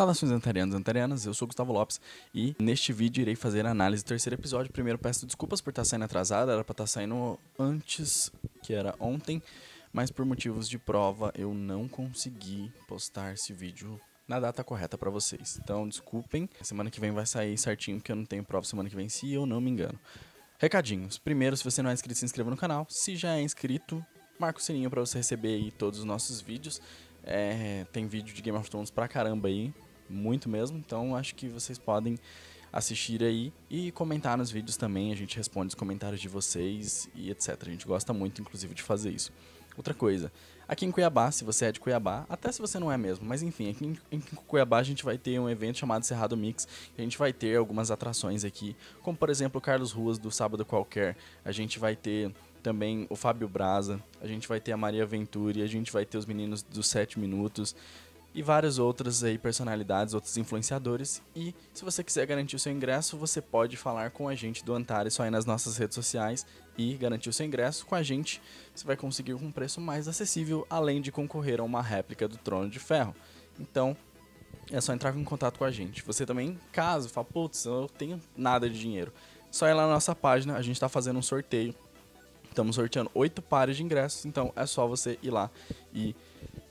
Saudações antarianos e antarianas, eu sou Gustavo Lopes e neste vídeo irei fazer a análise do terceiro episódio. Primeiro peço desculpas por estar saindo atrasado, era pra estar saindo antes, que era ontem, mas por motivos de prova eu não consegui postar esse vídeo na data correta pra vocês. Então desculpem, semana que vem vai sair certinho porque eu não tenho prova semana que vem, se eu não me engano. Recadinhos, primeiro, se você não é inscrito, se inscreva no canal. Se já é inscrito, marca o sininho pra você receber aí todos os nossos vídeos. Tem vídeo de Game of Thrones pra caramba aí, muito mesmo, então acho que vocês podem assistir aí e comentar nos vídeos também, a gente responde os comentários de vocês e etc. A gente gosta muito, inclusive, de fazer isso. Outra coisa, aqui em Cuiabá, se você é de Cuiabá, até se você não é mesmo, mas enfim, aqui em Cuiabá a gente vai ter um evento chamado Cerrado Mix, a gente vai ter algumas atrações aqui, como por exemplo o Carlos Ruas do Sábado Qualquer, a gente vai ter também o Fábio Braza, a gente vai ter a Maria Venturi, a gente vai ter os meninos dos 7 minutos e várias outras aí personalidades, outros influenciadores. E se você quiser garantir o seu ingresso, você pode falar com a gente do Antares só aí nas nossas redes sociais e garantir o seu ingresso com a gente. Você vai conseguir um preço mais acessível, além de concorrer a uma réplica do Trono de Ferro. Então, é só entrar em contato com a gente. Você também, caso fala, putz, eu não tenho nada de dinheiro, só ir lá na nossa página, a gente está fazendo um sorteio. Estamos sorteando 8 pares de ingressos, então é só você ir lá e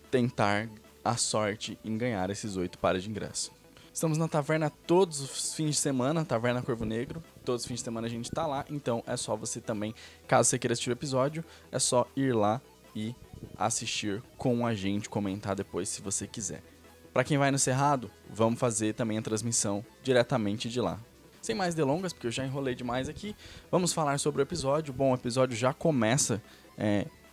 tentar a sorte em ganhar esses 8 pares de ingressos. Estamos na taverna todos os fins de semana, Taverna Corvo Negro. Todos os fins de semana a gente tá lá, então é só você também, caso você queira assistir o episódio, é só ir lá e assistir com a gente, comentar depois se você quiser. Para quem vai no Cerrado, vamos fazer também a transmissão diretamente de lá. Sem mais delongas, porque eu já enrolei demais aqui, vamos falar sobre o episódio. Bom, o episódio já começa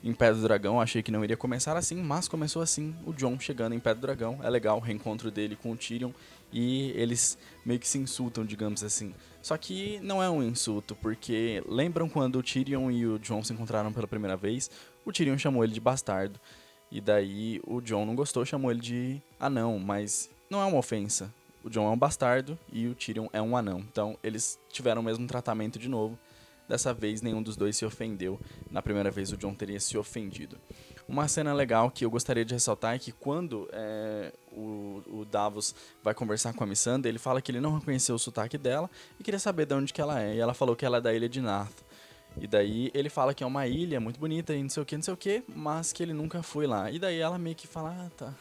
em Pedra do Dragão, achei que não iria começar assim, mas começou assim, o Jon chegando em Pedra do Dragão. É legal o reencontro dele com o Tyrion e eles meio que se insultam, digamos assim. Só que não é um insulto, porque lembram quando o Tyrion e o Jon se encontraram pela primeira vez? O Tyrion chamou ele de bastardo, e daí o Jon não gostou, chamou ele de anão, mas não é uma ofensa. O Jon é um bastardo e o Tyrion é um anão. Então eles tiveram o mesmo tratamento de novo. Dessa vez nenhum dos dois se ofendeu. Na primeira vez o Jon teria se ofendido. Uma cena legal que eu gostaria de ressaltar é que quando o Davos vai conversar com a Missandei, ele fala que ele não reconheceu o sotaque dela e queria saber de onde que ela é. E ela falou que ela é da ilha de Narth. E daí ele fala que é uma ilha muito bonita e não sei o que, mas que ele nunca foi lá. E daí ela meio que fala, ah, tá,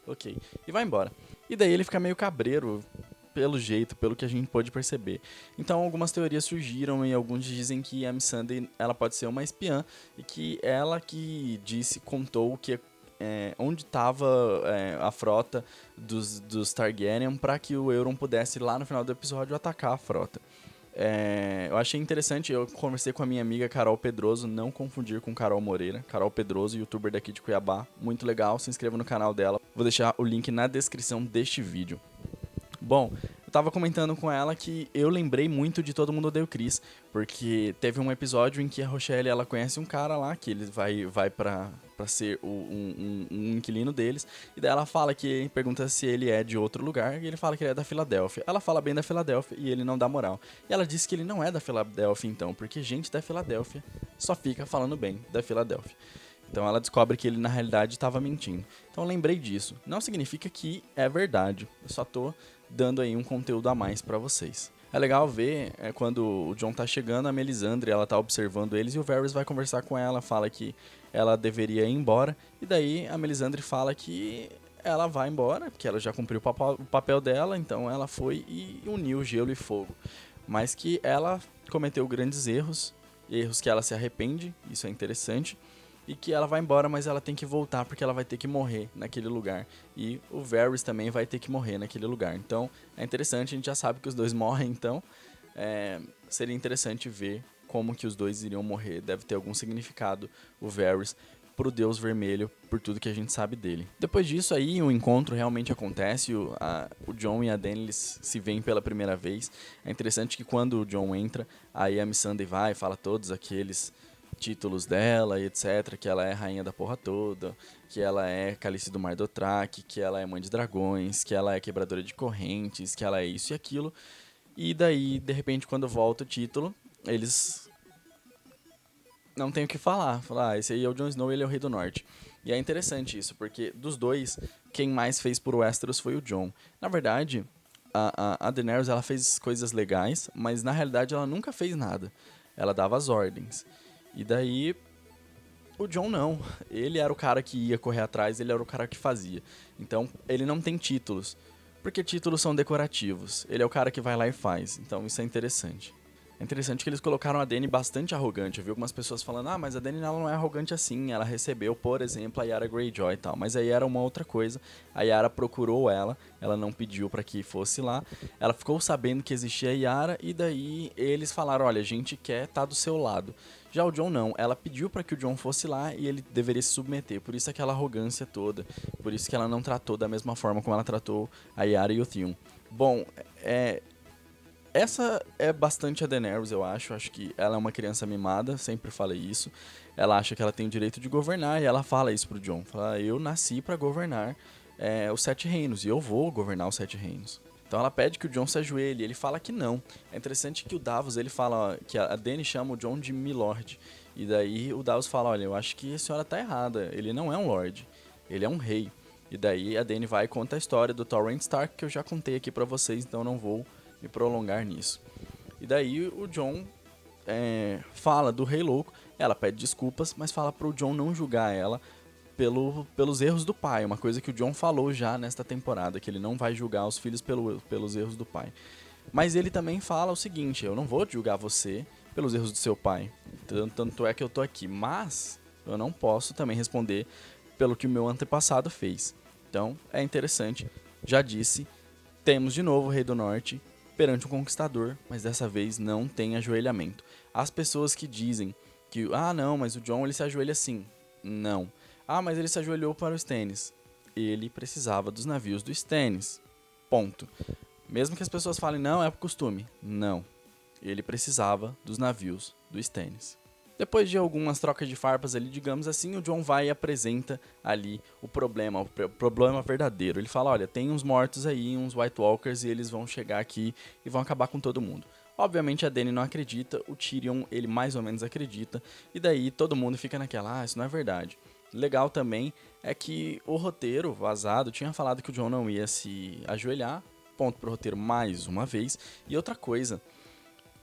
ok. E vai embora. E daí ele fica meio cabreiro, pelo jeito, pelo que a gente pôde perceber. Então algumas teorias surgiram e alguns dizem que a Missandei ela pode ser uma espiã e que ela que contou que onde estava a frota dos Targaryen para que o Euron pudesse lá no final do episódio atacar a frota. Eu achei interessante, eu conversei com a minha amiga Carol Pedroso, não confundir com Carol Moreira. Carol Pedroso, youtuber daqui de Cuiabá, muito legal, se inscreva no canal dela. Vou deixar o link na descrição deste vídeo. Bom, eu tava comentando com ela que eu lembrei muito de Todo Mundo Odeia o Chris, porque teve um episódio em que a Rochelle, ela conhece um cara lá, que ele vai pra ser um inquilino deles, e daí ela fala que, pergunta se ele é de outro lugar, e ele fala que ele é da Filadélfia. Ela fala bem da Filadélfia, e ele não dá moral. E ela disse que ele não é da Filadélfia então, porque gente da Filadélfia só fica falando bem da Filadélfia. Então ela descobre que ele na realidade estava mentindo. Então eu lembrei disso. Não significa que é verdade. Eu só tô dando aí um conteúdo a mais pra vocês. É legal ver quando o Jon tá chegando, a Melisandre ela tá observando eles e o Varys vai conversar com ela, fala que ela deveria ir embora. E daí a Melisandre fala que ela vai embora, porque ela já cumpriu o papel dela, então ela foi e uniu gelo e fogo. Mas que ela cometeu grandes erros que ela se arrepende, isso é interessante. E que ela vai embora, mas ela tem que voltar porque ela vai ter que morrer naquele lugar. E o Varys também vai ter que morrer naquele lugar. Então é interessante, a gente já sabe que os dois morrem, então seria interessante ver como que os dois iriam morrer. Deve ter algum significado o Varys pro Deus Vermelho, por tudo que a gente sabe dele. Depois disso aí, o encontro realmente acontece, o Jon e a Dany eles se veem pela primeira vez. É interessante que quando o Jon entra, aí a Missandei vai, fala todos aqueles títulos dela e etc, que ela é rainha da porra toda, que ela é Calice do Mar Dothraki, que ela é mãe de dragões, que ela é quebradora de correntes, que ela é isso e aquilo. E daí, de repente, quando volta o título, eles não tem o que falar. Falar, esse aí é o Jon Snow, ele é o Rei do Norte. E é interessante isso, porque dos dois, quem mais fez por Westeros foi o Jon. Na verdade, a Daenerys, ela fez coisas legais, mas na realidade ela nunca fez nada. Ela dava as ordens. E daí, o Jon não. Ele era o cara que ia correr atrás, ele era o cara que fazia. Então, ele não tem títulos, porque títulos são decorativos. Ele é o cara que vai lá e faz. Então, isso é interessante. É interessante que eles colocaram a Dany bastante arrogante. Eu vi algumas pessoas falando, ah, mas a Dany ela não é arrogante assim. Ela recebeu, por exemplo, a Yara Greyjoy e tal. Mas aí era uma outra coisa. A Yara procurou ela não pediu pra que fosse lá. Ela ficou sabendo que existia a Yara e daí eles falaram, olha, a gente quer estar do seu lado. Já o Jon não, ela pediu pra que o Jon fosse lá e ele deveria se submeter. Por isso aquela arrogância toda. Por isso que ela não tratou da mesma forma como ela tratou a Yara e o Theon. Bom, essa é bastante a Daenerys, eu acho. Acho que ela é uma criança mimada, sempre falei isso. Ela acha que ela tem o direito de governar e ela fala isso pro Jon. Fala, eu nasci pra governar os 7 reinos e eu vou governar os 7 reinos. Então ela pede que o Jon se ajoelhe, ele fala que não. É interessante que o Davos, ele fala que a Dany chama o Jon de Milord. E daí o Davos fala, olha, eu acho que a senhora tá errada, ele não é um Lorde, ele é um rei. E daí a Dany vai e conta a história do Torrent Stark, que eu já contei aqui pra vocês, então não vou me prolongar nisso. E daí o Jon fala do Rei Louco, ela pede desculpas, mas fala pro Jon não julgar ela pelos erros do pai, uma coisa que o Jon falou já nesta temporada, que ele não vai julgar os filhos pelos erros do pai. Mas ele também fala o seguinte, eu não vou julgar você pelos erros do seu pai, tanto é que eu tô aqui, mas eu não posso também responder pelo que o meu antepassado fez. Então, é interessante, já disse, temos de novo o Rei do Norte perante um conquistador, mas dessa vez não tem ajoelhamento. As pessoas que dizem que, ah não, mas o Jon ele se ajoelha assim. Não. Ah, mas ele se ajoelhou para o Stannis. Ele precisava dos navios do Stannis. Ponto. Mesmo que as pessoas falem, não, é por costume. Não. Ele precisava dos navios do Stannis. Depois de algumas trocas de farpas ali, digamos assim, o Jon vai e apresenta ali o problema verdadeiro. Ele fala, olha, tem uns mortos aí, uns White Walkers, e eles vão chegar aqui e vão acabar com todo mundo. Obviamente a Dany não acredita, o Tyrion, ele mais ou menos acredita, e daí todo mundo fica naquela, ah, isso não é verdade. Legal também é que o roteiro vazado tinha falado que o Jon não ia se ajoelhar, ponto pro roteiro mais uma vez, e outra coisa,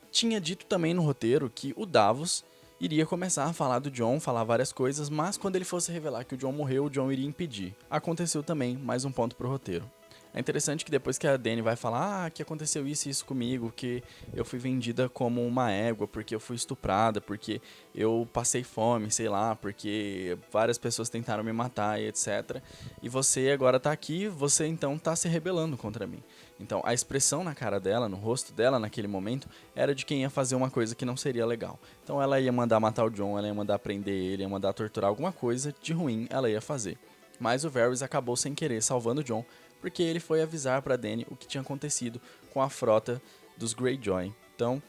tinha dito também no roteiro que o Davos iria começar a falar do Jon, falar várias coisas, mas quando ele fosse revelar que o Jon morreu, o Jon iria impedir. Aconteceu também, mais um ponto pro roteiro. É interessante que depois que a Dany vai falar, que aconteceu isso e isso comigo, que eu fui vendida como uma égua, porque eu fui estuprada, porque eu passei fome, sei lá, porque várias pessoas tentaram me matar e etc. E você agora tá aqui, você então tá se rebelando contra mim. Então, a expressão na cara dela, no rosto dela naquele momento, era de quem ia fazer uma coisa que não seria legal. Então ela ia mandar matar o Jon, ela ia mandar prender ele, ia mandar torturar alguma coisa de ruim, ela ia fazer. Mas o Varys acabou sem querer salvando o Jon, porque ele foi avisar pra Dany o que tinha acontecido com a frota dos Greyjoy. Então,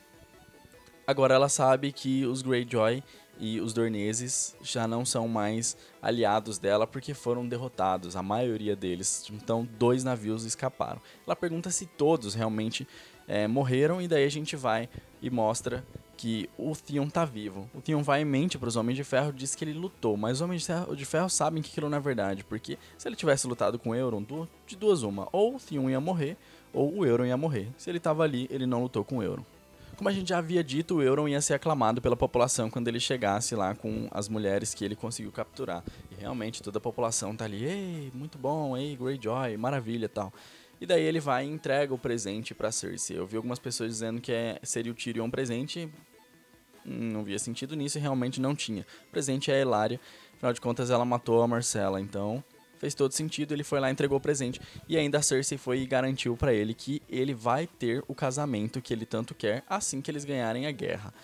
agora ela sabe que os Greyjoy e os Dorneses já não são mais aliados dela porque foram derrotados, a maioria deles. Então, 2 navios escaparam. Ela pergunta se todos realmente morreram e daí a gente vai e mostra que o Theon tá vivo. O Theon vai e mente pros Homens de Ferro, diz que ele lutou, mas os Homens de Ferro sabem que aquilo não é verdade, porque se ele tivesse lutado com o Euron, de duas uma, ou o Theon ia morrer, ou o Euron ia morrer. Se ele tava ali, ele não lutou com o Euron. Como a gente já havia dito, o Euron ia ser aclamado pela população quando ele chegasse lá com as mulheres que ele conseguiu capturar. E realmente toda a população tá ali, ei, muito bom, ei, Greyjoy, maravilha, tal. E daí ele vai e entrega o presente pra Cersei. Eu vi algumas pessoas dizendo que seria o Tyrion presente. Não via sentido nisso e realmente não tinha. O presente é a Ellaria. Afinal de contas, ela matou a Myrcella. Então, fez todo sentido. Ele foi lá e entregou o presente. E ainda a Cersei foi e garantiu pra ele que ele vai ter o casamento que ele tanto quer assim que eles ganharem a guerra.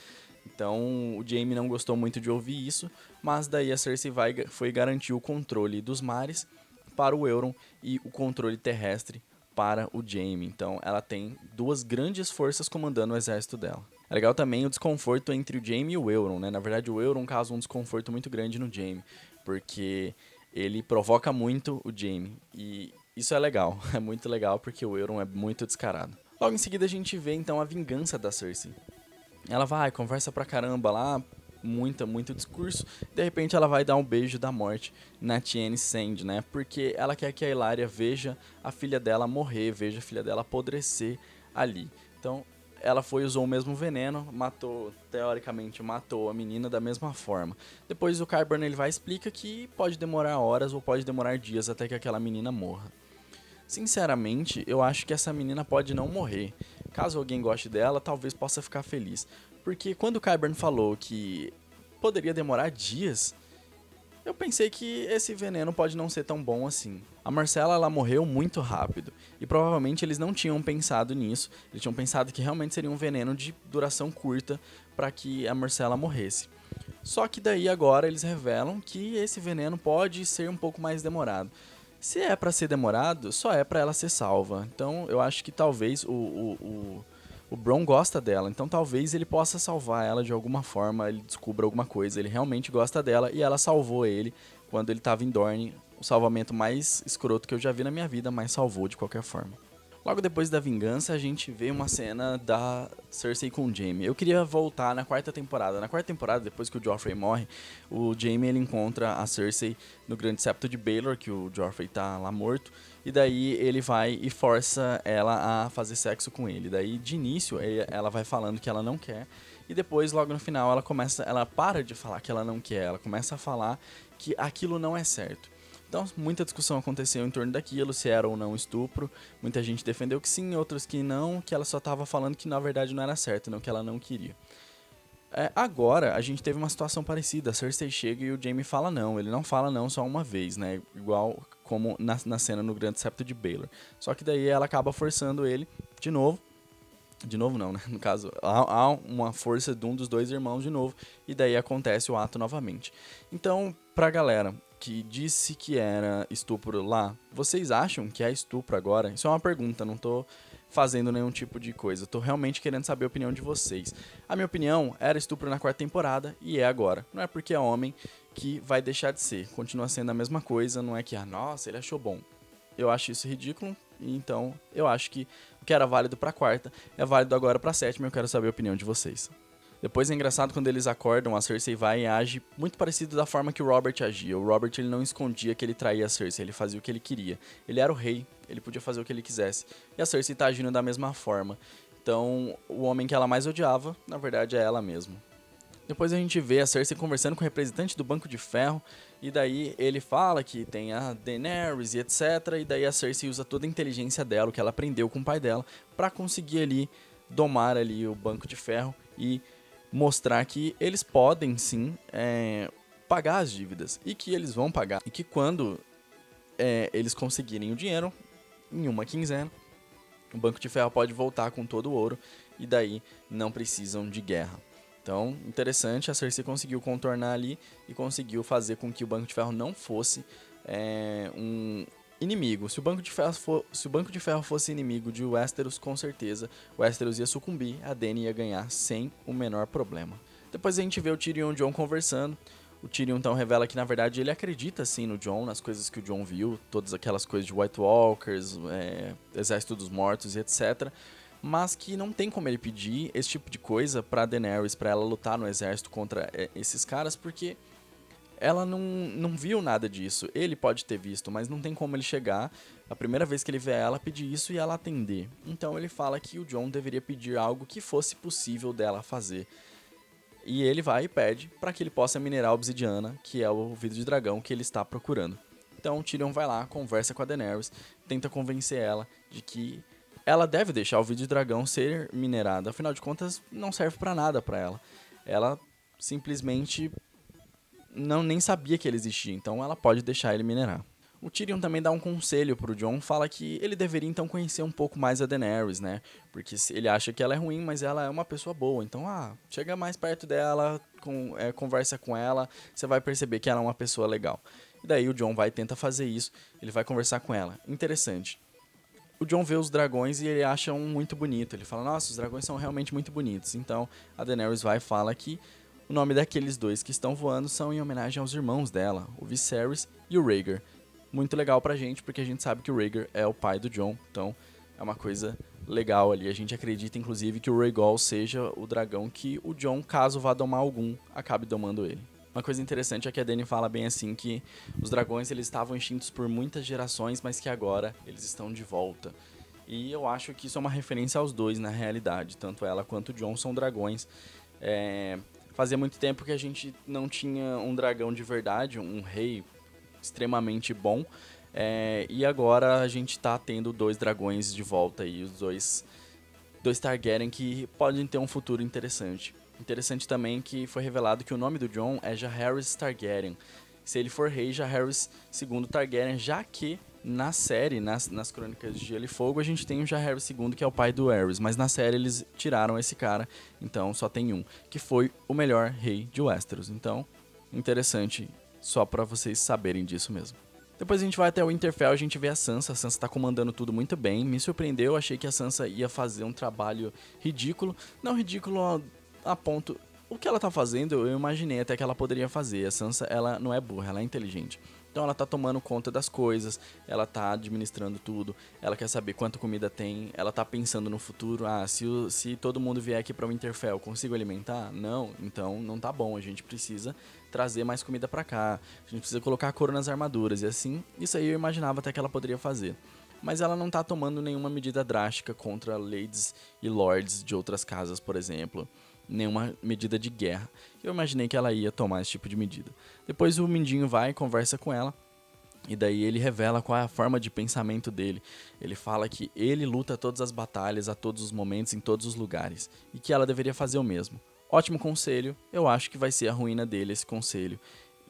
Então, o Jaime não gostou muito de ouvir isso. Mas daí a Cersei foi e garantiu o controle dos mares para o Euron e o controle terrestre para o Jaime. Então ela tem 2 grandes forças comandando o exército dela. É legal também o desconforto entre o Jaime e o Euron, né? Na verdade o Euron causa um desconforto muito grande no Jaime, porque ele provoca muito o Jaime. E isso é legal, é muito legal porque o Euron é muito descarado. Logo em seguida a gente vê então a vingança da Cersei. Ela vai, conversa pra caramba lá, muito discurso. De repente ela vai dar um beijo da morte na Tiene Sand, né? Porque ela quer que a Hilaria veja a filha dela morrer, veja a filha dela apodrecer ali. Então ela usou o mesmo veneno, teoricamente matou a menina da mesma forma. Depois o Qyburn ele vai e explica que pode demorar horas ou pode demorar dias até que aquela menina morra. Sinceramente, eu acho que essa menina pode não morrer. Caso alguém goste dela, talvez possa ficar feliz. Porque quando o Qyburn falou que poderia demorar dias, eu pensei que esse veneno pode não ser tão bom assim. A Myrcella, ela morreu muito rápido. E provavelmente eles não tinham pensado nisso. Eles tinham pensado que realmente seria um veneno de duração curta para que a Myrcella morresse. Só que daí agora eles revelam que esse veneno pode ser um pouco mais demorado. Se é pra ser demorado, só é pra ela ser salva. Então eu acho que talvez o Bronn gosta dela. Então talvez ele possa salvar ela de alguma forma, ele descubra alguma coisa. Ele realmente gosta dela e ela salvou ele quando ele tava em Dorne. O salvamento mais escroto que eu já vi na minha vida, mas salvou de qualquer forma. Logo depois da vingança, a gente vê uma cena da Cersei com o Jaime. Eu queria voltar na quarta temporada. Na quarta temporada, depois que o Joffrey morre, o Jaime ele encontra a Cersei no Grande Septo de Baelor, que o Joffrey tá lá morto. E daí ele vai e força ela a fazer sexo com ele. Daí, de início, ela vai falando que ela não quer. E depois, logo no final, ela para de falar que ela não quer. Ela começa a falar que aquilo não é certo. Então, muita discussão aconteceu em torno daquilo, se era ou não estupro. Muita gente defendeu que sim, outros que não, que ela só estava falando que na verdade não era certo, não que ela não queria. Agora, a gente teve uma situação parecida. A Cersei chega e o Jaime fala não. Ele não fala não só uma vez, né? Igual como na cena no Grande Septo de Baelor. Só que daí ela acaba forçando ele de novo. De novo não, né? No caso, há uma força de um dos dois irmãos de novo. E daí acontece o ato novamente. Então, pra galera que disse que era estupro lá, vocês acham que é estupro agora? Isso é uma pergunta, não tô fazendo nenhum tipo de coisa. Tô realmente querendo saber a opinião de vocês. A minha opinião era estupro na quarta temporada e é agora. Não é porque é homem que vai deixar de ser. Continua sendo a mesma coisa, não é que, nossa, ele achou bom. Eu acho isso ridículo, então eu acho que o que era válido pra quarta é válido agora pra sétima e eu quero saber a opinião de vocês. Depois é engraçado quando eles acordam, a Cersei vai e age muito parecido da forma que o Robert agia. O Robert ele não escondia que ele traía a Cersei, ele fazia o que ele queria. Ele era o rei, ele podia fazer o que ele quisesse. E a Cersei tá agindo da mesma forma. Então, o homem que ela mais odiava, na verdade, é ela mesma. Depois a gente vê a Cersei conversando com o representante do Banco de Ferro, e daí ele fala que tem a Daenerys e etc. E daí a Cersei usa toda a inteligência dela, o que ela aprendeu com o pai dela, pra conseguir ali domar ali o Banco de Ferro e mostrar que eles podem sim pagar as dívidas e que eles vão pagar. E que quando eles conseguirem o dinheiro, em uma quinzena, o Banco de Ferro pode voltar com todo o ouro e daí não precisam de guerra. Então, interessante, a Cersei conseguiu contornar ali e conseguiu fazer com que o Banco de Ferro não fosse um inimigo. Se o Banco de Ferro fosse inimigo de Westeros, com certeza Westeros ia sucumbir, a Dany ia ganhar sem o menor problema. Depois a gente vê o Tyrion e o Jon conversando. O Tyrion então revela que na verdade ele acredita sim no Jon, nas coisas que o Jon viu, todas aquelas coisas de White Walkers, Exército dos Mortos e etc. Mas que não tem como ele pedir esse tipo de coisa pra Daenerys, pra ela lutar no exército contra esses caras, porque ela não viu nada disso. Ele pode ter visto, mas não tem como ele chegar, a primeira vez que ele vê ela, pedir isso e ela atender. Então ele fala que o Jon deveria pedir algo que fosse possível dela fazer. E ele vai e pede para que ele possa minerar a obsidiana, que é o vidro de dragão que ele está procurando. Então o Tyrion vai lá, conversa com a Daenerys, tenta convencer ela de que ela deve deixar o vidro de dragão ser minerado. Afinal de contas, não serve para nada para ela. Ela simplesmente nem sabia que ele existia, então ela pode deixar ele minerar. O Tyrion também dá um conselho pro Jon, fala que ele deveria então conhecer um pouco mais a Daenerys, né? Porque ele acha que ela é ruim, mas ela é uma pessoa boa. Então, chega mais perto dela, conversa com ela, você vai perceber que ela é uma pessoa legal. E daí o Jon vai e tenta fazer isso, ele vai conversar com ela. Interessante. O Jon vê os dragões e ele acha um muito bonito. Ele fala, nossa, os dragões são realmente muito bonitos. Então, a Daenerys vai e fala que o nome daqueles dois que estão voando são em homenagem aos irmãos dela, o Viserys e o Rhaegar. Muito legal pra gente, porque a gente sabe que o Rhaegar é o pai do Jon, então é uma coisa legal ali. A gente acredita, inclusive, que o Rhaegal seja o dragão que o Jon, caso vá domar algum, acabe domando ele. Uma coisa interessante é que a Dany fala bem assim que os dragões eles estavam extintos por muitas gerações, mas que agora eles estão de volta. E eu acho que isso é uma referência aos dois na realidade. Tanto ela quanto o Jon são dragões. Fazia muito tempo que a gente não tinha um dragão de verdade, um rei extremamente bom. E agora a gente tá tendo dois dragões de volta aí, os dois Targaryen que podem ter um futuro interessante. Interessante também que foi revelado que o nome do Jon é Jaehaerys Targaryen. Se ele for rei, Jaehaerys II Targaryen, já que na série, nas Crônicas de Gelo e Fogo, a gente tem o Jaehaerys II, que é o pai do Aerys, mas na série eles tiraram esse cara, então só tem um, que foi o melhor rei de Westeros. Então, interessante, só pra vocês saberem disso mesmo. Depois a gente vai até o Winterfell, a gente vê a Sansa tá comandando tudo muito bem, me surpreendeu, achei que a Sansa ia fazer um trabalho ridículo, não ridículo a ponto... O que ela tá fazendo, eu imaginei até que ela poderia fazer. A Sansa, ela não é burra, ela é inteligente. Então ela tá tomando conta das coisas, ela tá administrando tudo, ela quer saber quanta comida tem, ela tá pensando no futuro. Se todo mundo vier aqui pra Winterfell, consigo alimentar? Não, então não tá bom, a gente precisa trazer mais comida pra cá, a gente precisa colocar couro nas armaduras, e assim, isso aí eu imaginava até que ela poderia fazer. Mas ela não tá tomando nenhuma medida drástica contra ladies e lords de outras casas, por exemplo. Nenhuma medida de guerra. Eu imaginei que ela ia tomar esse tipo de medida. Depois o Mindinho vai e conversa com ela. E daí ele revela qual é a forma de pensamento dele. Ele fala que ele luta todas as batalhas, a todos os momentos, em todos os lugares. E que ela deveria fazer o mesmo. Ótimo conselho. Eu acho que vai ser a ruína dele esse conselho.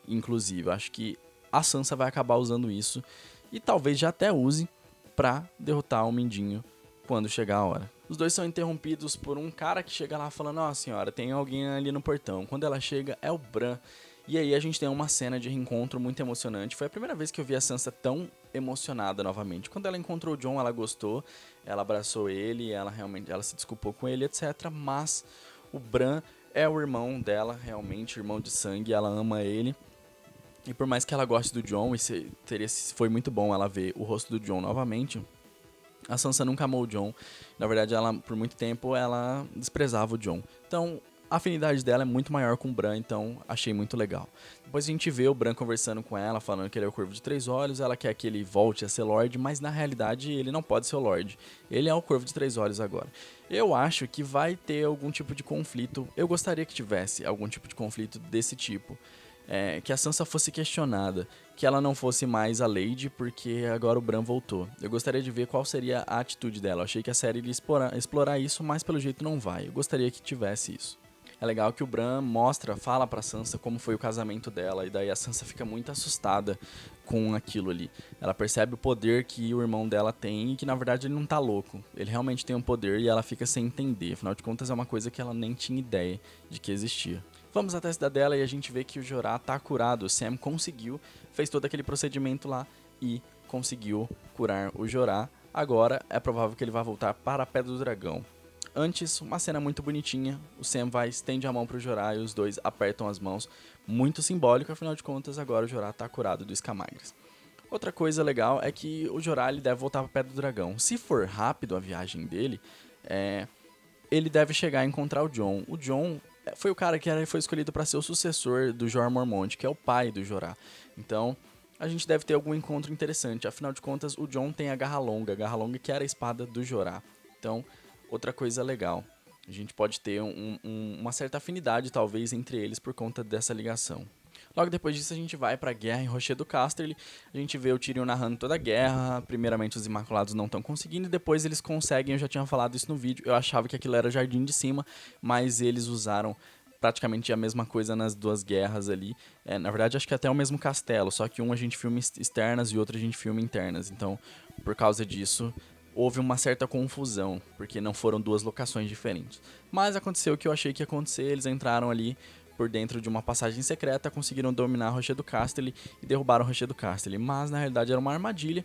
Inclusive, eu acho que a Sansa vai acabar usando isso. E talvez já até use pra derrotar o Mindinho quando chegar a hora. Os dois são interrompidos por um cara que chega lá falando: ó, senhora, tem alguém ali no portão. Quando ela chega, é o Bran. E aí a gente tem uma cena de reencontro muito emocionante. Foi a primeira vez que eu vi a Sansa tão emocionada novamente. Quando ela encontrou o Jon, ela gostou, ela abraçou ele, ela se desculpou com ele, etc. Mas o Bran é o irmão dela, realmente, irmão de sangue, ela ama ele. E por mais que ela goste do Jon, foi muito bom ela ver o rosto do Jon novamente. A Sansa nunca amou o Jon. Na verdade, ela, por muito tempo, ela desprezava o Jon. Então, a afinidade dela é muito maior com o Bran, então achei muito legal. Depois a gente vê o Bran conversando com ela, falando que ele é o Corvo de Três Olhos, ela quer que ele volte a ser Lorde, mas na realidade ele não pode ser o Lorde. Ele é o Corvo de Três Olhos agora. Eu acho que vai ter algum tipo de conflito, eu gostaria que tivesse algum tipo de conflito desse tipo. Que a Sansa fosse questionada, que ela não fosse mais a Lady, porque agora o Bran voltou. Eu gostaria de ver qual seria a atitude dela. Eu achei que a série iria explorar isso, mas pelo jeito não vai. Eu gostaria que tivesse isso. É legal que o Bran fala pra Sansa como foi o casamento dela, e daí a Sansa fica muito assustada com aquilo ali. Ela percebe o poder que o irmão dela tem e que na verdade ele não tá louco. Ele realmente tem um poder e ela fica sem entender. Afinal de contas é uma coisa que ela nem tinha ideia de que existia. Vamos até a cidadela e a gente vê que o Jorah tá curado. O Sam conseguiu, fez todo aquele procedimento lá e conseguiu curar o Jorah. Agora é provável que ele vá voltar para a Pedra do Dragão. Antes, uma cena muito bonitinha, o Sam estende a mão pro Jorah e os dois apertam as mãos. Muito simbólico, afinal de contas agora o Jorah tá curado do Escamagres. Outra coisa legal é que o Jorah ele deve voltar para a Pedra do Dragão. Se for rápido a viagem dele, ele deve chegar a encontrar o Jon. O Jon foi o cara que foi escolhido para ser o sucessor do Jorah Mormont, que é o pai do Jorah. Então, a gente deve ter algum encontro interessante. Afinal de contas, o Jon tem a Garra Longa que era a espada do Jorah. Então, outra coisa legal. A gente pode ter uma certa afinidade, talvez, entre eles por conta dessa ligação. Logo depois disso, a gente vai pra guerra em Rocher do Casterly. A gente vê o Tyrion narrando toda a guerra. Primeiramente, os Imaculados não estão conseguindo. E depois eles conseguem, eu já tinha falado isso no vídeo. Eu achava que aquilo era Jardim de Cima, mas eles usaram praticamente a mesma coisa nas duas guerras ali. Na verdade, acho que até o mesmo castelo. Só que um a gente filma externas e outro a gente filma internas. Então, por causa disso, houve uma certa confusão, porque não foram duas locações diferentes. Mas aconteceu o que eu achei que ia acontecer. Eles entraram ali por dentro de uma passagem secreta, conseguiram dominar a Rocher do Casterly e derrubaram a Rocher do Casterly, mas na realidade era uma armadilha.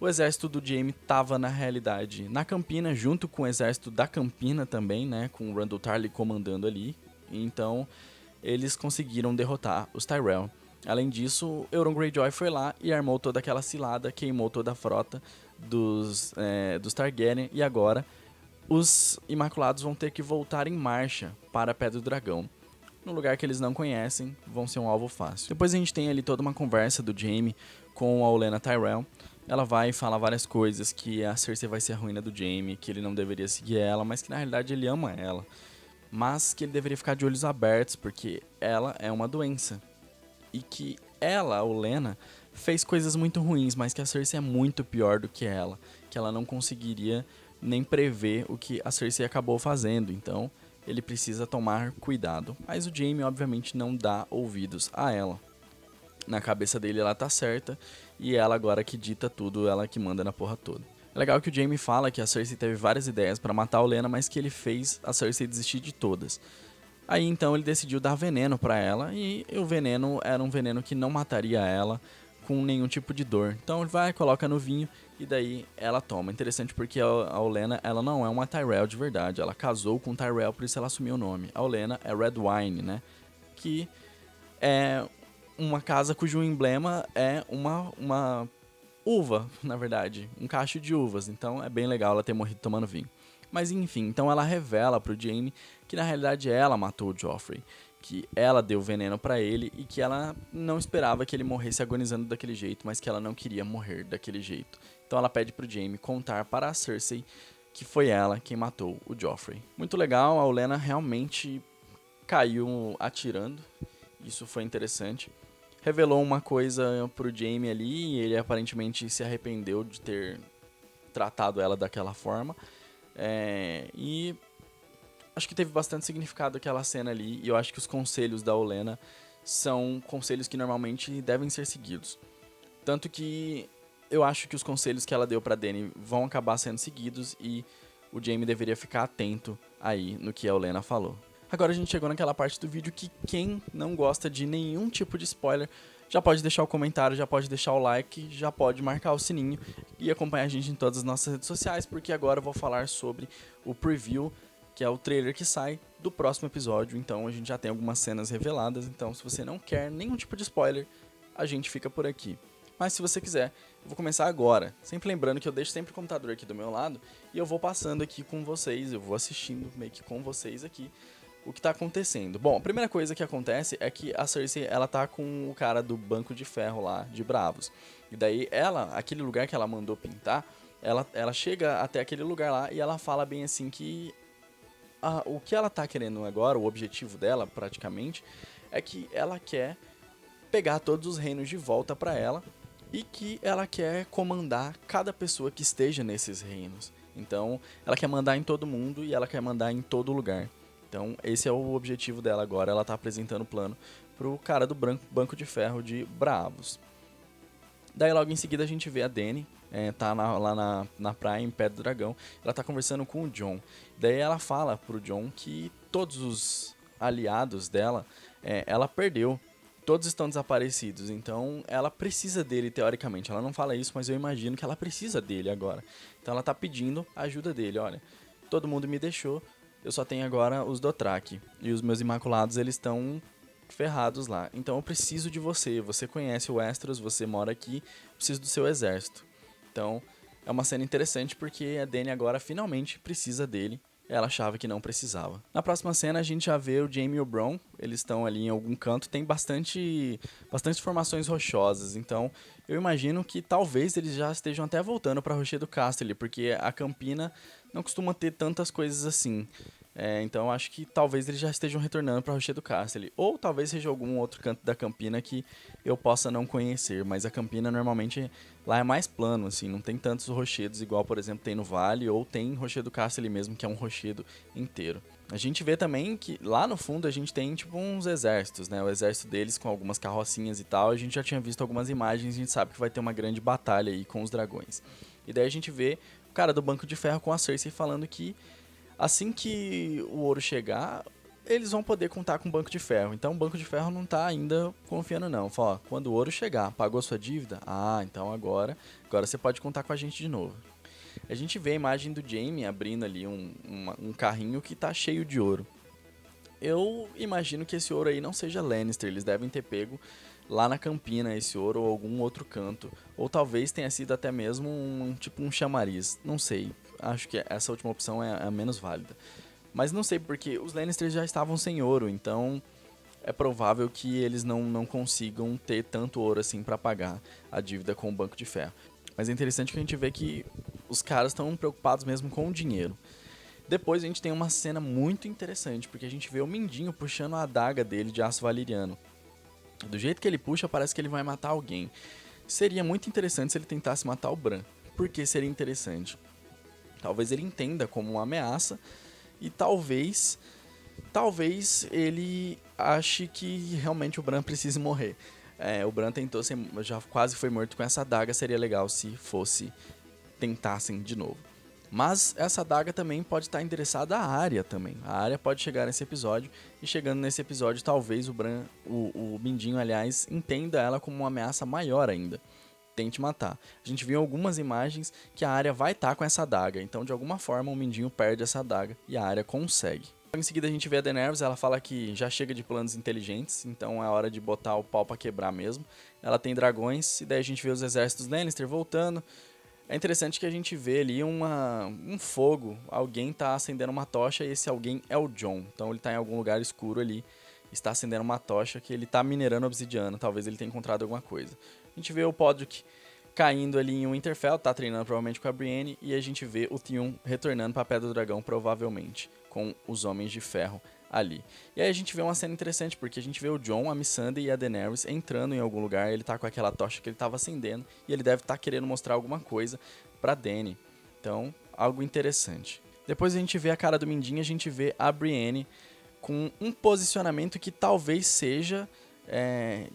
O exército do Jaime estava na realidade na Campina, junto com o exército da Campina também, né, com o Randyll Tarly comandando ali, então eles conseguiram derrotar os Tyrell. Além disso, Euron Greyjoy foi lá e armou toda aquela cilada, queimou toda a frota dos Targaryen, e agora os Imaculados vão ter que voltar em marcha para a Pedra do Dragão. No lugar que eles não conhecem, vão ser um alvo fácil. Depois a gente tem ali toda uma conversa do Jaime com a Olenna Tyrell. Ela vai falar várias coisas, que a Cersei vai ser a ruína do Jaime, que ele não deveria seguir ela, mas que na realidade ele ama ela. Mas que ele deveria ficar de olhos abertos, porque ela é uma doença. E que ela, a Olenna, fez coisas muito ruins, mas que a Cersei é muito pior do que ela. Que ela não conseguiria nem prever o que a Cersei acabou fazendo. Então, ele precisa tomar cuidado. Mas o Jaime, obviamente, não dá ouvidos a ela. Na cabeça dele, ela tá certa. E ela agora que dita tudo, ela que manda na porra toda. É legal que o Jaime fala que a Cersei teve várias ideias pra matar a Olenna, mas que ele fez a Cersei desistir de todas. Aí então ele decidiu dar veneno pra ela, e o veneno era um veneno que não mataria ela com nenhum tipo de dor. Então ele vai, coloca no vinho e daí ela toma. Interessante porque a Olenna, ela não é uma Tyrell de verdade, ela casou com um Tyrell, por isso ela assumiu o nome. A Olenna é Red Wine, né? Que é uma casa cujo emblema é uma uva, na verdade, um cacho de uvas. Então é bem legal ela ter morrido tomando vinho. Mas enfim, então ela revela pro Jaime que na realidade ela matou o Joffrey, que ela deu veneno pra ele e que ela não esperava que ele morresse agonizando daquele jeito, mas que ela não queria morrer daquele jeito. Então ela pede pro Jaime contar para a Cersei que foi ela quem matou o Joffrey. Muito legal, a Olenna realmente caiu atirando, isso foi interessante. Revelou uma coisa pro Jaime ali e ele aparentemente se arrependeu de ter tratado ela daquela forma. E acho que teve bastante significado aquela cena ali, e eu acho que os conselhos da Olenna são conselhos que normalmente devem ser seguidos. Tanto que eu acho que os conselhos que ela deu pra Dany vão acabar sendo seguidos, e o Jaime deveria ficar atento aí no que a Olenna falou. Agora a gente chegou naquela parte do vídeo que quem não gosta de nenhum tipo de spoiler já pode deixar o comentário, já pode deixar o like, já pode marcar o sininho e acompanhar a gente em todas as nossas redes sociais, porque agora eu vou falar sobre o preview, que é o trailer que sai do próximo episódio. Então a gente já tem algumas cenas reveladas, então se você não quer nenhum tipo de spoiler, a gente fica por aqui. Mas se você quiser, eu vou começar agora. Sempre lembrando que eu deixo sempre o computador aqui do meu lado e eu vou passando aqui com vocês, eu vou assistindo meio que com vocês aqui o que tá acontecendo. Bom, a primeira coisa que acontece é que a Cersei, ela tá com o cara do Banco de Ferro lá, de Bravos. E daí ela, aquele lugar que ela mandou pintar, ela chega até aquele lugar lá e ela fala bem assim que o que ela tá querendo agora, o objetivo dela praticamente, é que ela quer pegar todos os reinos de volta pra ela e que ela quer comandar cada pessoa que esteja nesses reinos. Então, ela quer mandar em todo mundo e ela quer mandar em todo lugar. Então, esse é o objetivo dela agora. Ela tá apresentando o plano pro cara do Banco de Ferro de Bravos. Daí, logo em seguida, a gente vê a Dany, tá lá na praia, em Pedra do Dragão. Ela tá conversando com o Jon. Daí, ela fala pro Jon que todos os aliados dela, ela perdeu. Todos estão desaparecidos, então ela precisa dele, teoricamente. Ela não fala isso, mas eu imagino que ela precisa dele agora. Então ela tá pedindo a ajuda dele. Olha, todo mundo me deixou, eu só tenho agora os Dothraki. E os meus Imaculados, eles estão ferrados lá. Então eu preciso de você. Você conhece o Westeros, você mora aqui, preciso do seu exército. Então é uma cena interessante porque a Dany agora finalmente precisa dele. Ela achava que não precisava. Na próxima cena a gente já vê o Jaime e o Bronn. Eles estão ali em algum canto. Tem bastante formações rochosas. Então eu imagino que talvez eles já estejam até voltando para Rochedo Casterly, porque a Campina não costuma ter tantas coisas assim. Então acho que talvez eles já estejam retornando para Rochedo Casterly. Ou talvez seja algum outro canto da Campina que eu possa não conhecer. Mas a Campina normalmente lá é mais plano, assim, não tem tantos rochedos igual, por exemplo, tem no Vale, ou tem Rochedo Casterly mesmo, que é um rochedo inteiro. A gente vê também que lá no fundo a gente tem tipo uns exércitos, né? O exército deles com algumas carrocinhas e tal. A gente já tinha visto algumas imagens, a gente sabe que vai ter uma grande batalha aí com os dragões. E daí a gente vê o cara do Banco de Ferro com a Cersei falando que assim que o ouro chegar, eles vão poder contar com o Banco de Ferro. Então o Banco de Ferro não tá ainda confiando não. Fala, ó, quando o ouro chegar, pagou sua dívida? Ah, então agora você pode contar com a gente de novo. A gente vê a imagem do Jaime abrindo ali um carrinho que tá cheio de ouro. Eu imagino que esse ouro aí não seja Lannister, eles devem ter pego lá na Campina esse ouro ou algum outro canto. Ou talvez tenha sido até mesmo tipo um chamariz, não sei. acho que essa última opção é a menos válida. Mas não sei porque os Lannisters já estavam sem ouro, então é provável que eles não consigam ter tanto ouro assim para pagar a dívida com o Banco de Ferro. Mas é interessante que a gente vê que os caras estão preocupados mesmo com o dinheiro. Depois a gente tem uma cena muito interessante, porque a gente vê o Mindinho puxando a adaga dele de aço valeriano. Do jeito que ele puxa, parece que ele vai matar alguém. Seria muito interessante se ele tentasse matar o Bran. Por que seria interessante? Talvez ele entenda como uma ameaça e talvez ele ache que realmente o Bran precise morrer. O Bran tentou ser, já quase foi morto com essa adaga, seria legal se tentassem de novo. Mas essa adaga também pode estar endereçada à Arya também. A Arya pode chegar nesse episódio, e chegando nesse episódio, talvez o Mindinho, aliás, entenda ela como uma ameaça maior ainda. Tente matar. A gente viu algumas imagens que a Arya vai estar com essa adaga, então de alguma forma o Mindinho perde essa adaga e a Arya consegue. Em seguida a gente vê a Daenerys, ela fala que já chega de planos inteligentes, então é hora de botar o pau pra quebrar mesmo. Ela tem dragões, e daí a gente vê os exércitos Lannister voltando. É interessante que a gente vê ali um fogo, alguém tá acendendo uma tocha e esse alguém é o Jon. Então ele tá em algum lugar escuro ali, está acendendo uma tocha que ele tá minerando obsidiana, talvez ele tenha encontrado alguma coisa. A gente vê o Podrick caindo ali em Winterfell, tá treinando provavelmente com a Brienne, e a gente vê o Theon retornando pra Pedra do Dragão, provavelmente, com os Homens de Ferro ali. E aí a gente vê uma cena interessante, porque a gente vê o Jon, a Missandei e a Daenerys entrando em algum lugar, ele tá com aquela tocha que ele tava acendendo, e ele deve estar querendo mostrar alguma coisa pra Dany. Então, algo interessante. Depois a gente vê a cara do Mindinho, a gente vê a Brienne com um posicionamento que talvez seja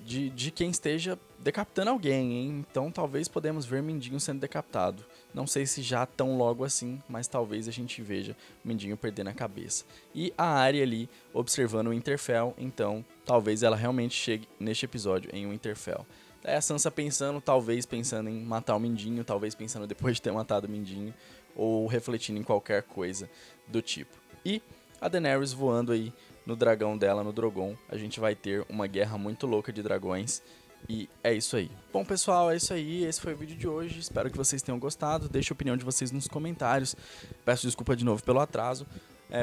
de quem esteja decapitando alguém, hein? Então talvez podemos ver Mindinho sendo decapitado. Não sei se já tão logo assim, mas talvez a gente veja o Mindinho perdendo a cabeça. E a Arya ali observando o Winterfell, então talvez ela realmente chegue neste episódio em Winterfell. Daí a Sansa pensando, talvez pensando em matar o Mindinho, talvez pensando depois de ter matado o Mindinho, ou refletindo em qualquer coisa do tipo. E a Daenerys voando aí no dragão dela, no Drogon. A gente vai ter uma guerra muito louca de dragões. E é isso aí. Bom, pessoal, é isso aí. Esse foi o vídeo de hoje. Espero que vocês tenham gostado. Deixe a opinião de vocês nos comentários. Peço desculpa de novo pelo atraso.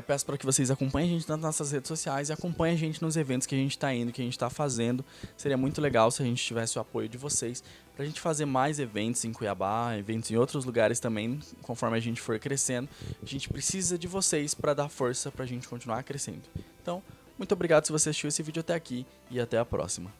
Peço para que vocês acompanhem a gente nas nossas redes sociais e acompanhem a gente nos eventos que a gente está indo, que a gente está fazendo. Seria muito legal se a gente tivesse o apoio de vocês para a gente fazer mais eventos em Cuiabá, eventos em outros lugares também, conforme a gente for crescendo. A gente precisa de vocês para dar força para a gente continuar crescendo. Então, muito obrigado se você assistiu esse vídeo até aqui e até a próxima.